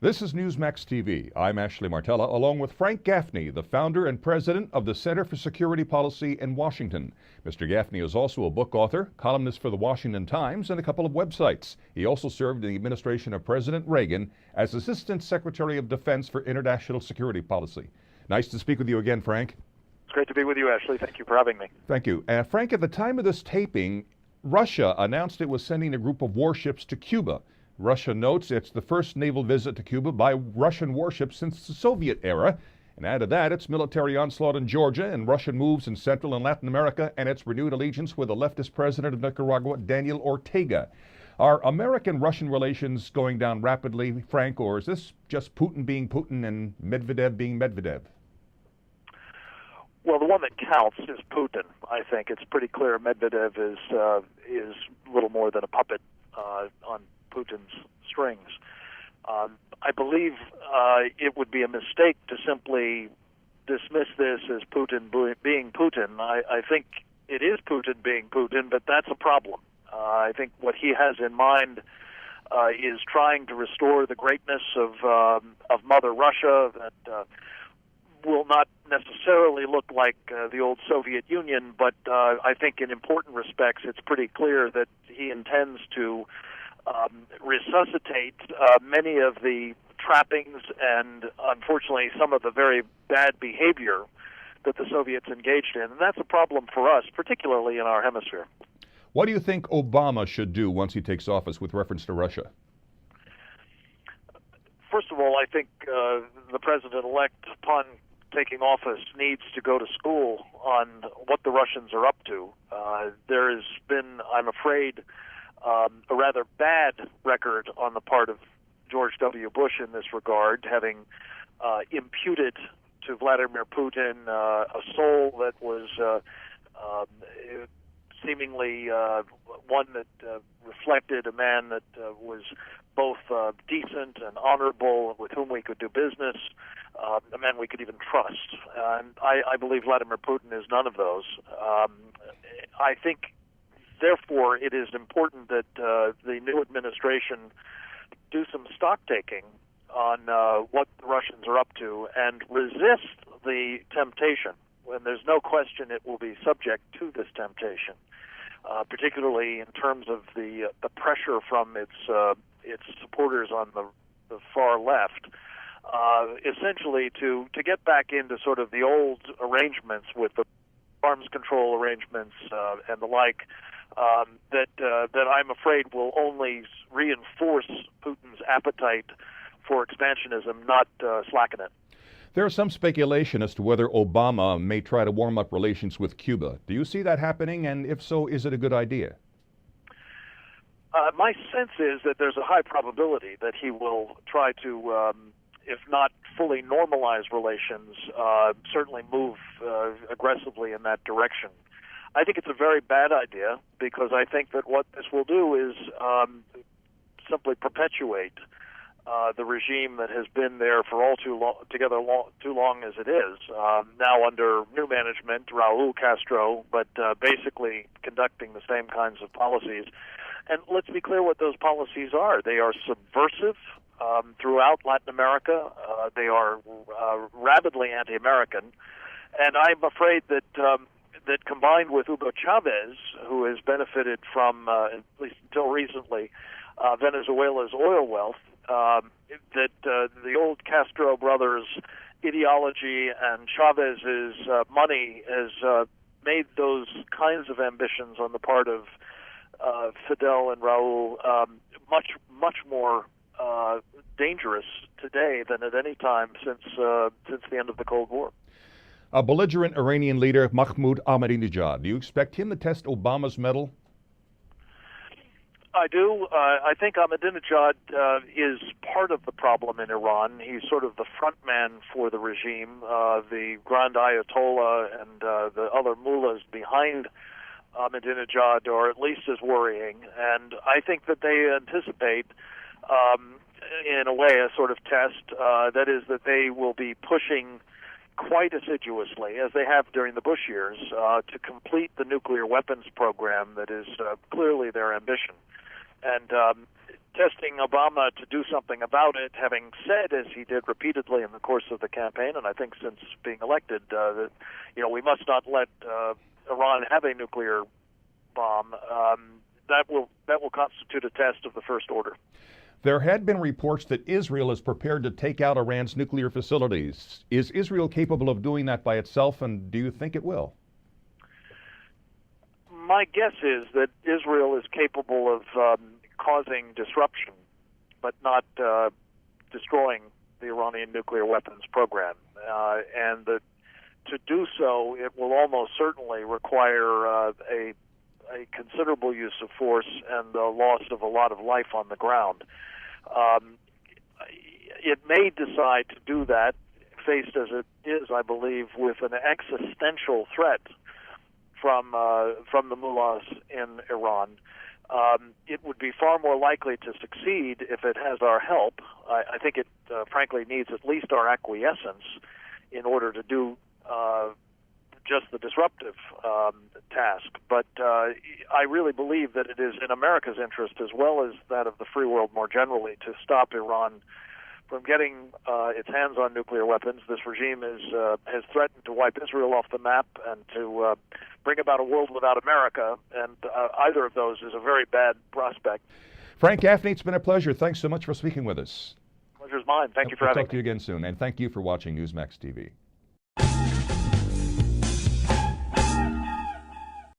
This is Newsmax TV. I'm Ashley Martella, along with Frank Gaffney, the founder and president of the Center for Security Policy in Washington. Mr. Gaffney is also a book author, columnist for the Washington Times, and a couple of websites. He also served in the administration of President Reagan as Assistant Secretary of Defense for International Security Policy. Nice to speak with you again, Frank. It's great to be with you, Ashley. Thank you for having me. Thank you. Frank, at the time of this taping, Russia announced it was sending a group of warships to Cuba. Russia notes it's the first naval visit to Cuba by Russian warships since the Soviet era. And add to that, its military onslaught in Georgia and Russian moves in Central and Latin America and its renewed allegiance with the leftist president of Nicaragua, Daniel Ortega. Are American-Russian relations going down rapidly, Frank, or is this just Putin being Putin and Medvedev being Medvedev? Well, the one that counts is Putin. I think it's pretty clear Medvedev is little more than a puppet on Putin's strings. I believe it would be a mistake to simply dismiss this as Putin being Putin. I think it is Putin being Putin, but that's a problem. I think what he has in mind is trying to restore the greatness of Mother Russia that will not necessarily look like the old Soviet Union, but I think in important respects it's pretty clear that he intends to resuscitate many of the trappings and, unfortunately, some of the very bad behavior that the Soviets engaged in. And that's a problem for us, particularly in our hemisphere. What do you think Obama should do once he takes office with reference to Russia? First of all, I think the president-elect, upon taking office, needs to go to school on what the Russians are up to. There has been, I'm afraid, a rather bad record on the part of George W. Bush in this regard, having imputed to Vladimir Putin a soul that was seemingly one that reflected a man that was both decent and honorable, with whom we could do business, a man we could even trust. And I believe Vladimir Putin is none of those. I think, therefore, it is important that the new administration do some stock-taking on what the Russians are up to and resist the temptation. When there's no question it will be subject to this temptation, particularly in terms of the pressure from its supporters on the far left, essentially to get back into sort of the old arrangements with the arms control arrangements and the like, that I'm afraid will only reinforce Putin's appetite for expansionism, not slacken it. There's some speculation as to whether Obama may try to warm up relations with Cuba. Do you see that happening? And if so, is it a good idea? My sense is that there's a high probability that he will try to, if not fully normalize relations, certainly move aggressively in that direction. I think it's a very bad idea, because I think that what this will do is simply perpetuate the regime that has been there for too long as it is. Now under new management, Raul Castro, but basically conducting the same kinds of policies. And let's be clear what those policies are. They are subversive throughout Latin America. They are rabidly anti-American. And I'm afraid that that combined with Hugo Chavez, who has benefited from, at least until recently, Venezuela's oil wealth, that the old Castro brothers' ideology and Chavez's money has made those kinds of ambitions on the part of Fidel and Raul much more dangerous today than at any time since the end of the Cold War. A belligerent Iranian leader, Mahmoud Ahmadinejad, do you expect him to test Obama's mettle? I do. I think Ahmadinejad is part of the problem in Iran. He's sort of the front man for the regime. The Grand Ayatollah and the other mullahs behind Ahmadinejad are at least as worrying. And I think that they anticipate, in a way, a sort of test. That is, that they will be pushing quite assiduously, as they have during the Bush years, to complete the nuclear weapons program that is clearly their ambition. And testing Obama to do something about it, having said, as he did repeatedly in the course of the campaign, and I think since being elected, that we must not let Iran have a nuclear bomb. That will constitute a test of the first order. There had been reports that Israel is prepared to take out Iran's nuclear facilities. Is Israel capable of doing that by itself, and do you think it will? My guess is that Israel is capable of causing disruption, but not destroying the Iranian nuclear weapons program. And that to do so, it will almost certainly require a considerable use of force and the loss of a lot of life on the ground. It may decide to do that, faced as it is, I believe, with an existential threat from the mullahs in Iran. It would be far more likely to succeed if it has our help. I think it, frankly, needs at least our acquiescence in order to do just the disruptive task. But I really believe that it is in America's interest, as well as that of the free world more generally, to stop Iran from getting its hands on nuclear weapons. This regime has threatened to wipe Israel off the map and to bring about a world without America, and either of those is a very bad prospect. Frank Gaffney, it's been a pleasure. Thanks so much for speaking with us. Pleasure's mine. Thank you for having me. Talk to you again soon, and thank you for watching Newsmax TV.